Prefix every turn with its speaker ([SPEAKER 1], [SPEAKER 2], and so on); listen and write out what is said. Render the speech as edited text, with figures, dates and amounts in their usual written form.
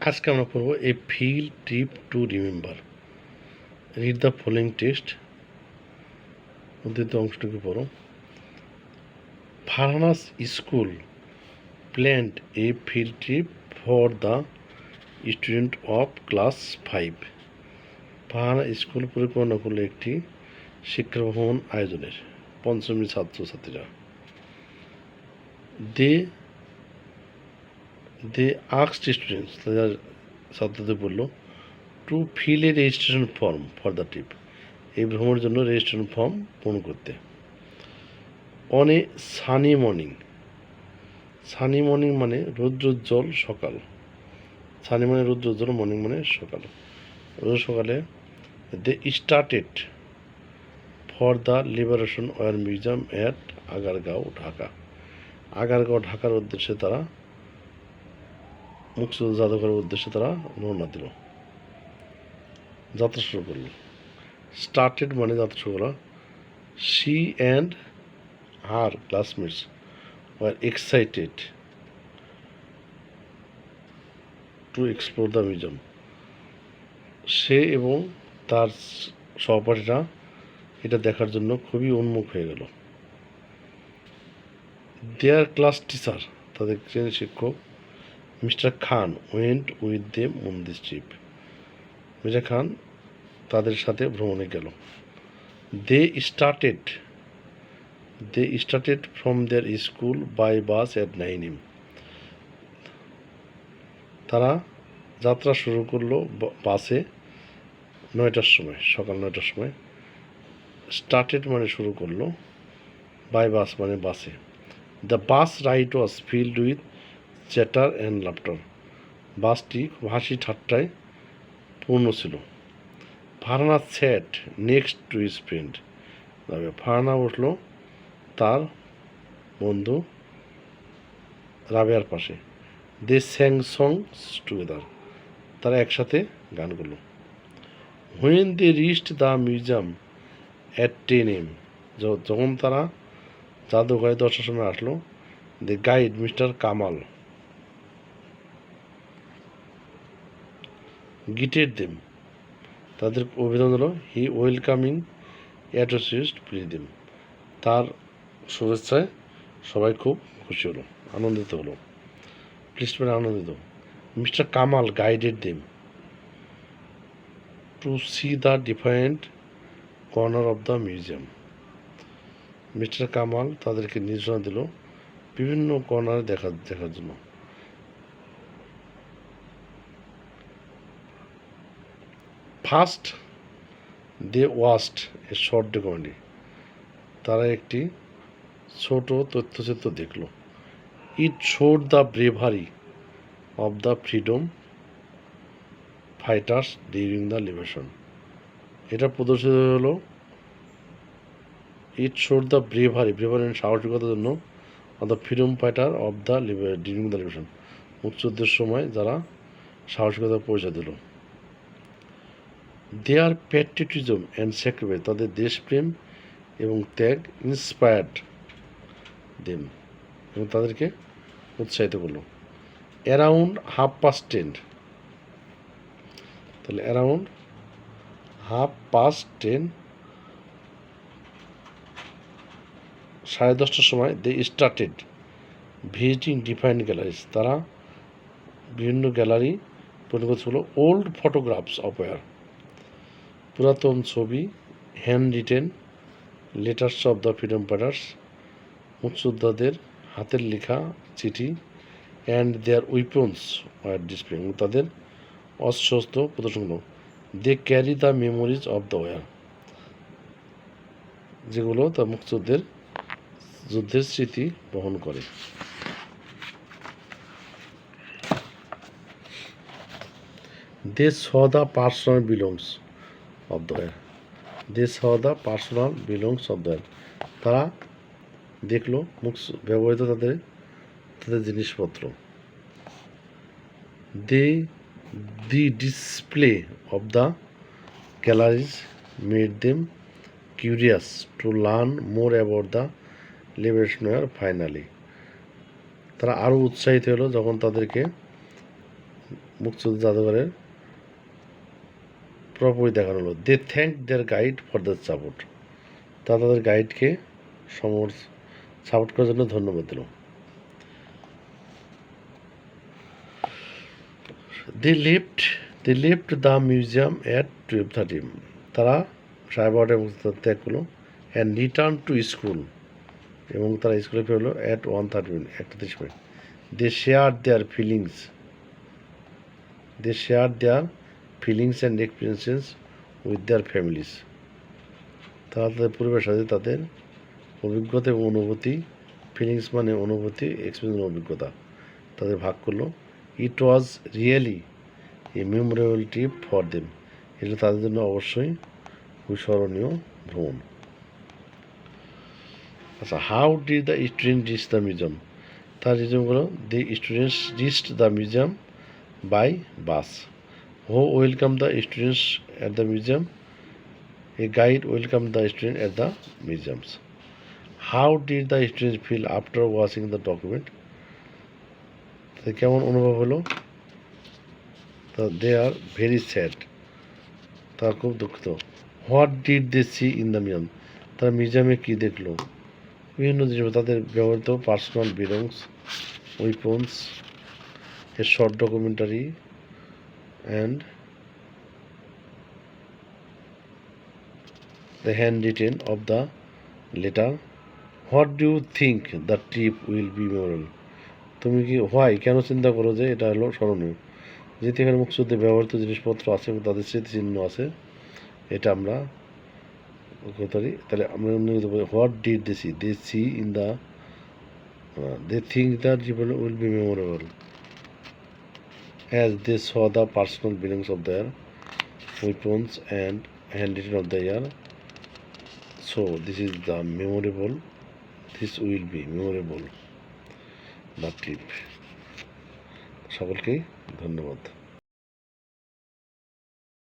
[SPEAKER 1] আজকে আমরা পড়ব a field trip to remember. Read the following text. উদ্ধৃত অংশটুকু পড়ো। Farhana's school planned a field trip for the student of class 5। Farhana school পরিকল্পনা করলো একটি শিক্ষা ভ্রমণ আয়োজনের পঞ্চমী ছাত্রছাত্রীরা। দে আস্কড স্টুডেন্টস, তাদের ছাত্রদের বলল, to fill a registration form for the trip, এই ভ্রমণের জন্য রেজিস্ট্রেশন ফর্ম পূরণ করতে। On a sunny morning, sunny morning মানে রৌদ্রোজ্জ্বল সকাল, সানি মানে রৌদ্রোজ্জ্বল, মর্নিং মানে সকাল, রোজ সকালে they started for the liberation war museum at Agargaon, Dhaka. Agargaon ঢাকার উদ্দেশ্যে তারা মুক্তিযুদ্ধ জাদুঘরের উদ্দেশ্যে তারা রওনা দিল, যাত্রা শুরু করল। স্টার্টেড মানে যাত্রা শুরু করা। She and her classmates were excited to explore the museum, সে এবং তার সহপাঠীরা এটা দেখার জন্য খুবই উন্মুখ হয়ে গেল। দেয়ার ক্লাস টিচার, তাদের শ্রেণী শিক্ষক mister Khan went with them on this trip, mister Khan তাদের সাথে ভ্রমণে গেল। They started from their school by bus at 9 AM, তারা যাত্রা শুরু করলো বাসে 9টার সময়, সকাল 9টার সময়। স্টার্টেড মানে শুরু করলো, বাই বাস মানে বাসে। The bus ride was filled with chatter and laughter, বাসটি হাসি ঠাট্টায় পূর্ণ ছিল। Farhana sat next to his friend, Farhana বসলো তার বন্ধু রাবেয়ার পাশে। দে স্যাং সংস টুগেদার, তারা একসাথে গান করল। When they reached the museum at 10 AM, যখন তারা জাদুঘরে 10টার সময় আসলো, the guide mister Kamal greeted them, তাদের অভিনন্দন হলো। He welcoming associate please them, তার শুভেচ্ছায় সবাই খুব খুশি হলো, আনন্দিত হলো। প্লিজ মানে আনন্দিত। Mister Kamal guided them to see the different corner of the museum, mister Kamal তাদেরকে নির্দেশনা দিল বিভিন্ন কর্নারে দেখার জন্য। First they watched a short documentary, তারা একটি ছোট তথ্যচিত্র দেখল। It showed the bravery of the freedom fighters during the liberation, এটা প্রদর্শিত হলো। ইট শোড দ্য ব্রেভারি সাহসিকতার জন্য, of the freedom fighter of the during the liberation, মুক্তিযুদ্ধের সময় যারা সাহসিকতার পরিচয় দিল। দেয়ার প্যাট্রিয়টিজম অ্যান্ড স্যাক্রিফাইস, তাদের দেশপ্রেম এবং ত্যাগ ইন্সপায়ার্ড দেম, এবং তাদেরকে উৎসাহিত করলো। অ্যারাউন্ড 10:30, তাহলে অ্যারাউন্ড 10:30, 10:30টার সময় they started visiting different galleries, তারা বিভিন্ন গ্যালারি পরিণত হলো। ওল্ড ফটোগ্রাফস অফ ওয়ার, পুরাতন ছবি। Hand written letters of the freedom fighters, মুক্তিযোদ্ধাদের হাতের লেখা চিঠি। And their weapons were display, তাদের অস্ত্র প্রদর্শন করল। They carry the memories of the war, যেগুলো তার যুদ্ধের স্মৃতি বহন করে। They saw the personal belongs of the war, they saw the personal belongs of the war, তারা দেখলো ব্যবহৃত তাদের জিনিসপত্র। The display of the galleries made them curious to learn more about the liberation war finally, তারা আরও উৎসাহিত হলো যখন তাদেরকে মুক্তিযুদ্ধ জাদুঘরের পুরোপুরি দেখানো হলো। They thank their guide for the support, তারা তাদের গাইডকে সাপোর্ট করার জন্য ধন্যবাদ দিল। They left the museum at 12:30, তারা 12:30 ত্যাগ করলো। অ্যান্ড রিটার্ন টু স্কুল, এবং তারা স্কুলে ফিরলো at 1:30, 1:30। They share their feelings and experiences with their families, তারা তাদের পরিবারের সাথে তাদের অভিজ্ঞতা এবং অনুভূতি, ফিলিংস মানে অনুভূতি, এক্সপিরিয়েন্স অভিজ্ঞতা, তাদের ভাগ করলো। It was really a memorable trip for them, এটা তাদের জন্য অবশ্যই স্মরণীয় ভ্রমণ। আচ্ছা, how did the student reach the museum, তার রিজনগুলো, the students reached the museum by bus. Who welcome the students at the museum, a guide welcome the student at the museums. How did the students feel after watching the document, কেমন অনুভব হলো, দে are very sad, তারা খুব দুঃখিত। What did they see in the museum, তারা মিউজিয়ামে কী দেখলো, বিভিন্ন জিনিস, তাদের ব্যবহৃত personal belongings, weapons, a short documentary and the hand written of the letter. What do you think the trip will be memorable, তুমি কি কেন চিন্তা করো যে এটা হলো স্মরণীয়, যেহেতু এখানে মুক্তিযুদ্ধে ব্যবহৃত জিনিসপত্র আছে এবং তাদের স্মৃতিচিহ্ন আছে, এটা আমরা পারি। তাহলে আমরা what did they see in the, they think the trip will be memorable as they saw the personal belongings of their weapons and handwritten of the year. So this will be memorable the trip. সকলকেই ধন্যবাদ।